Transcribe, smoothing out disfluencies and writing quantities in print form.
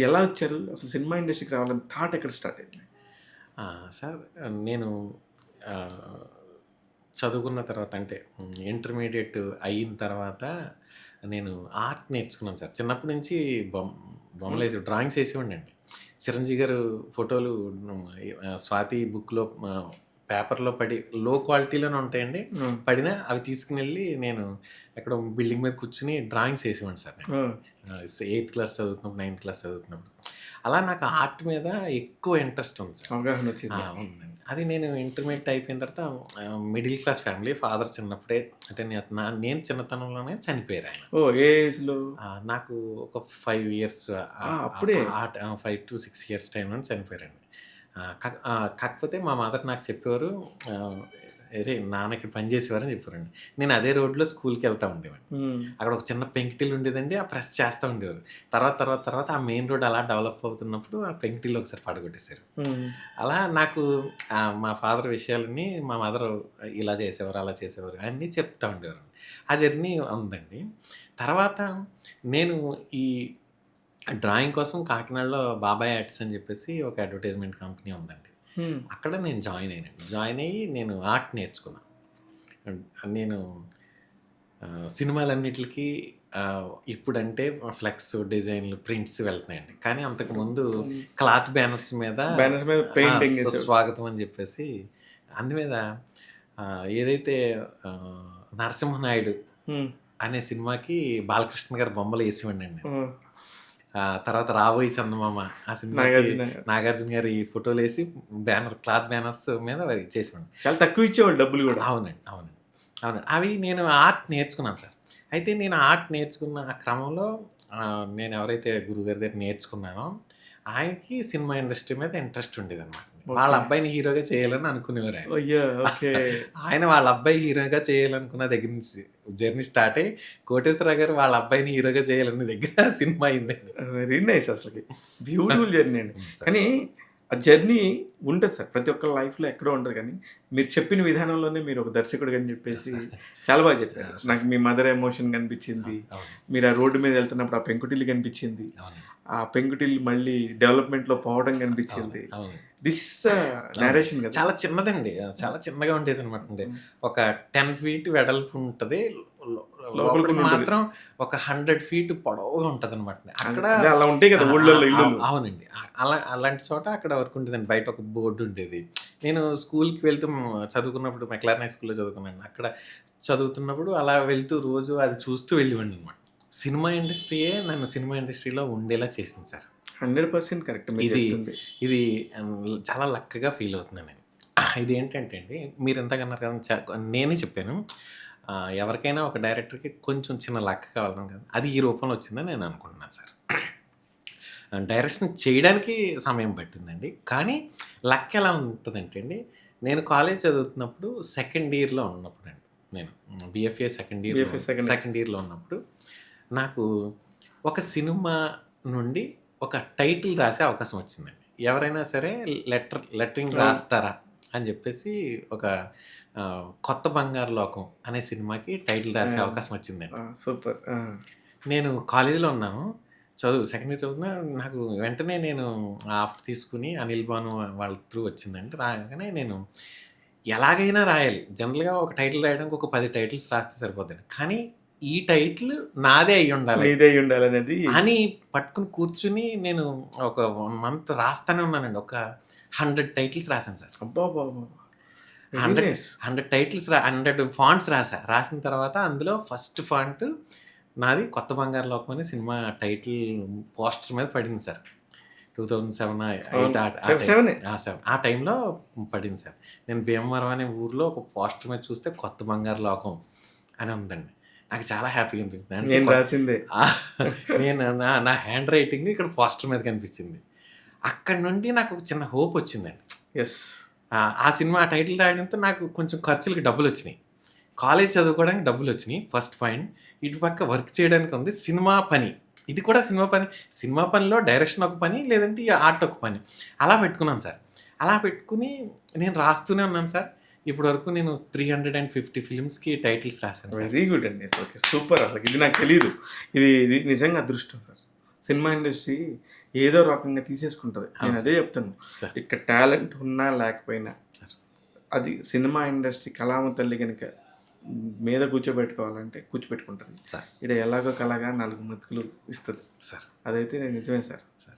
ఎలా వచ్చారు? అసలు సినిమా ఇండస్ట్రీకి రావాలని థాట్ ఎక్కడ స్టార్ట్ అయింది? సార్ నేను ఆహ్, చదువుకున్న తర్వాత అంటే ఇంటర్మీడియేట్ అయిన తర్వాత నేను ఆర్ట్ నేర్చుకున్నాను సార్. చిన్నప్పటి నుంచి బొమ్మలేసి డ్రాయింగ్స్ ఏసేవాడినండి. చిరంజీవి గారు ఫోటోలు 'స్వాతి' బుక్‌లో పేపర్‌లో పడి లో క్వాలిటీలోనే ఉంటాయండి. హ్మ్. పడినా అవి తీసుకునెళ్ళి నేను ఎక్కడో బిల్డింగ్ మీద కూర్చొని డ్రాయింగ్స్ ఏసేవాడిని సార్ నేను. హ్మ్. ఎయిత్ క్లాస్ చదువుతున్నప్పుడు, నైన్త్ క్లాస్ చదువుతున్నప్పుడు. అలా నాకు ఆర్ట్ మీద ఎక్కువ ఇంట్రెస్ట్ ఉంది సార్. అవగాహన వచ్చింది. ఉందండి. అది నేను ఇంటర్మీడియేట్ అయిపోయిన తర్వాత మిడిల్ క్లాస్ ఫ్యామిలీ. ఫాదర్ చిన్నప్పుడే అంటే నేను చిన్నతనంలోనే చనిపోయారాయన. ఓహ్! ఏ ఏజ్‌లో? నాకు ఒక 5 ఇయర్స్ అప్పుడే? 5-6 ఇయర్స్ టైంలోనే చనిపోయారండి. కాకపోతే మా మదర్ నాకు చెప్పేవారు, "అరేయ్! నాన్న ఇక్కడ పని చేసేవారని" చెప్పారండి. నేను అదే రోడ్‌లో స్కూల్‌కి వెళ్తా ఉండేవాడిని. హ్మ్. అక్కడ ఒక చిన్న పెంకుటిల్లు ఉండేదండి. ఆ ప్రెస్ చేస్తా ఉండేవారు. తర్వాత ఆ మెయిన్ రోడ్ అలా డెవలప్ అవుతున్నప్పుడు ఆ పెంకుటిల్లు ఒకసారి పడగొట్టేశారు. హ్మ్. అలా నాకు మా ఫాదర్ విషయాలన్నీ మా మదర్ ఇలా చేసేవారు, అలా చేసేవారు అన్నీ చెప్తా ఉండేవారు. ఆ జర్నీ ఉందండి. తర్వాత నేను ఈ డ్రాయింగ్ కోసం కాకినాడలో బాబాయ్ ఆర్ట్స్ అని చెప్పేసి ఒక అడ్వర్టైజ్మెంట్ కంపెనీ ఉందండి. హ్మ్. అక్కడ నేను జాయిన్ అయ్యానండి. జాయిన్ అయ్యి నేను ఆర్ట్ నేర్చుకున్నాను. నేను సినిమాలన్నిట్లికి ఇప్పుడంటే ఫ్లెక్స్ డిజైన్‌లు, ప్రింట్స్ వెళ్తున్నాయండి. కానీ అంతకుముందు క్లాత్ బ్యానర్స్ మీద బ్యానర్స్ మీద పెయింటింగ్ ఏసేవారు. సుస్వాగతం అని చెప్పేసి అందు మీద ఏదైతే 'నరసింహనాయుడు' హ్మ్. అనే సినిమాకి బాలకృష్ణ గారి బొమ్మలు ఏసేవాడినండి. హ్మ్. తర్వాత 'రాబోయే చందమామ' ఆ సినిమాకి నాగార్జున గారు. నాగార్జున గారి ఫోటోలేసి క్లాత్ బ్యానర్స్ మీద చేసేవాడిని. చాలా తక్కువ ఇచ్చేవాళ్ళు డబ్బులు గూడా. అవునండి. అవునండి. అవునండి. అవి నేను ఆర్ట్ నేర్చుకున్నాను సార్. అయితే నేను ఆర్ట్ నేర్చుకున్న ఆ క్రమంలో నేను ఎవరైతే గురువుగారి దగ్గర నేర్చుకున్నానో, ఆయనకి సినిమా ఇండస్ట్రీ మీద ఇంట్రెస్ట్ ఉండేదనమాట. వాళ్ళ ఓకే. అబ్బాయిని హీరోగా చేయాలని అనుకునేవారాయన. అయ్యో! ఓకే. ఆయన వాళ్ళ అబ్బాయి హీరోగా చేయాలనుకున్న దగ్గర నుంచి జర్నీ స్టార్ట్ అయ్యి, కోటేశ్వరరావు గారు వాళ్ళ అబ్బాయిని హీరోగా చేయాలన్న దగ్గర సినిమా అయిందండి. వెరీ నైస్ అసలకి. బ్యూటిఫుల్ జర్నీ అండి. హ్మ్. సార్. కానీ ఆ జర్నీ ఉంటది సార్. ప్రతి ఒక్కళ్ళ లైఫ్‌లో ఎక్కడో ఉంటది కానీ, మీరు చెప్పిన విధానంలోనే మీరు ఒక దర్శకుడిగా అని చెప్పేసి చాలా బాగా చెప్పారు. సార్. నాకు మీ మదర్ ఎమోషన్ కనిపించింది. అవును. మీరు ఆ రోడ్డు మీద వెళ్తున్నప్పుడు ఆ పెంకుటిల్లు కనిపించింది. అవునండి. ఆ పెంకుటిల్లు మళ్ళీ డెవలప్‌మెంట్‌లో పోవడం అవును. కనిపించింది. అవును. దిస్ ఇస్ ద అవును. నరేషన్ కదా! చాలా చిన్నదండి. చాలా చిన్నగా ఉండేదనమాటండి. హ్మ్. ఒక 10 ఫీట్ వెడల్పు ఉంటది. లో లోపలికి లోపలికి ఉంటది. మాత్రం ఒక 100 ఫీట్ పొడవుగా ఉంటదనమాటండి. అక్కడ అదే అలా ఉంటాయి కదా! ఊళ్ళల్లో ఇల్లులు. అవునండి. అలాంటి చోట అక్కడ వరకు ఉంటదండి. బయట ఒక బోర్డ్ ఉండేది. నేను స్కూల్‌కి వెళ్తూ చదువుకున్నప్పుడు మెక్లారెన్ హై స్కూల్‌లో చదువుకున్నానండి. అక్కడ చదువుతున్నప్పుడు అలా వెళ్తూ రోజు అది చూస్తూ వెళ్ళేవాడిననమాట. సినిమా ఇండస్ట్రీయే నన్ను సినిమా ఇండస్ట్రీలో ఉండేలా చేసింది సార్. 100% కరెక్ట్ మీరు ఇది చెప్తుంది. ఇది చాలా లక్‌గా ఫీల్ అవుతున్నాను నేను. ఇదేంటంటే అండి, మీరు ఇందాక అన్నారు కదా! నేనే చెప్పాను. ఎవరికైనా ఒక డైరెక్టర్‌కి కొంచెం చిన్న లక్ కావాలని కదా! అది ఈ రూపంలో వచ్చిందని నేను అనుకుంటున్నాను సార్. డైరెక్షన్ చేయడానికి సమయం పట్టిందండి. కానీ లక్ ఎలా ఉంటదంటే అండి, నేను కాలేజ్ చదువుతున్నప్పుడు సెకండ్ ఇయర్‌లో ఉన్నప్పుడండి నేను BFA BFA second year. Second ఇయర్‌లో ఉన్నప్పుడు నాకు ఒక సినిమా నుండి ఒక టైటిల్ రాసే అవకాశం వచ్చిందండి. ఎవరైనా సరే లెటరింగ్ అవును. రాస్తారా? అని జెప్పేసి ఒక 'కొత్త బంగారు లోకం' అనే సినిమాకి టైటిల్ ఆ! రాసే అవకాశం వచ్చిందండి. ఆ! సూపర్. ఆ! నేను కాలేజీలో ఉన్నాను. సెకండ్ ఇయర్ చదువుతున్నా. నాకు వెంటనే నేను ఆఫర్ తీసుకొని అనిల్ భాను వాళ్ళ త్రూ వచ్చిందండి. రాగానే నేను ఎలాగైనా రాయాలి. జనరల్‌గా ఒక టైటిల్ రాయడానికి ఒక 10 టైటిల్స్ రాస్తే సరిపోద్దండి. కానీ ఈ టైటిల్ నాదే అయ్యుండాలి మీదే అయ్యుండాలనేది అని పట్టుకొని కూర్చొని నేను ఒక 1 మంత్ రాస్తానే ఉన్నానండి. ఒక 100 టైటిల్స్ రాసాను సార్. అబ్బబ్బబ్బా! Very 100, nice. 100 టైటిల్స్ 100 ఫాంట్స్ రాసా. రాసిన తర్వాత అందులో ఫస్ట్ ఫాంట్ నాది 'కొత్త బంగారు లోకం' అనే సినిమా టైటిల్ పోస్టర్ మీద పడింది సార్. 2007, 8 అవును. ఆ టైం. 7 ఆ టైంలో పడింది సార్. నేను భీమవరం అనే ఊర్లో ఒక పోస్టర్ మీద చూస్తే 'కొత్త బంగారు లోకం' అని ఉందండి. నాకు చాలా హ్యాపీగా అనిపించింది. అంటే నేను రాసిందే. నేను నా హ్యాండ్ రైటింగ్ ఇక్కడ పోస్టర్ మీద కనిపించింది. అక్కడి నుండి నాకు ఒక చిన్న హోప్ వచ్చిందండి. యెస్. ఆ సినిమా టైటిల్ రాయడంతో నాకు కొంచెం ఖర్చులకి డబ్బులొచ్చినియి. కాలేజ్ చదువుకోవడానికి డబ్బులొచ్చినియి ఫస్ట్ పాయింట్. ఇటు పక్క వర్క్ చేయడానికి ఉంది సినిమా పని. ఇది కూడా సినిమా పని. సినిమా పనిలో డైరెక్షన్ ఒక పని, లేదంటే ఈ ఆర్ట్ ఒక పని. అలా పెట్టుకున్నాను సార్. అలా పెట్టుకొని నేను రాస్తూనే ఉన్నాను సార్. ఇప్పటి వరకు నేను 350 ఫిల్మ్స్‌కి టైటిల్స్ రాసాను సార్. వెరీ గుడ్ అండి. ఓకే. సూపర్ అసలు. ఇది నాకు తెలీదు. ఇది నిజంగా అదృష్టం సార్. సినిమా ఇండస్ట్రీ ఏదో రకంగా తీసేసుకుంటుంది. నేను అదే చెప్తాను. సార్. ఇక్కడ టాలెంట్ ఉన్నా లేకపోయినా సార్. అది సినిమా ఇండస్ట్రీ కళామ తల్లి కనుక మీద కూర్చోబెట్టుకోవాలంటే కూర్చోబెట్టుకుంటుంది. సార్. ఇక్కడ ఎలాగో కలగా 4 మెతుకులు ఇస్తుంది. సార్. అదైతే నిజమే సార్. సార్.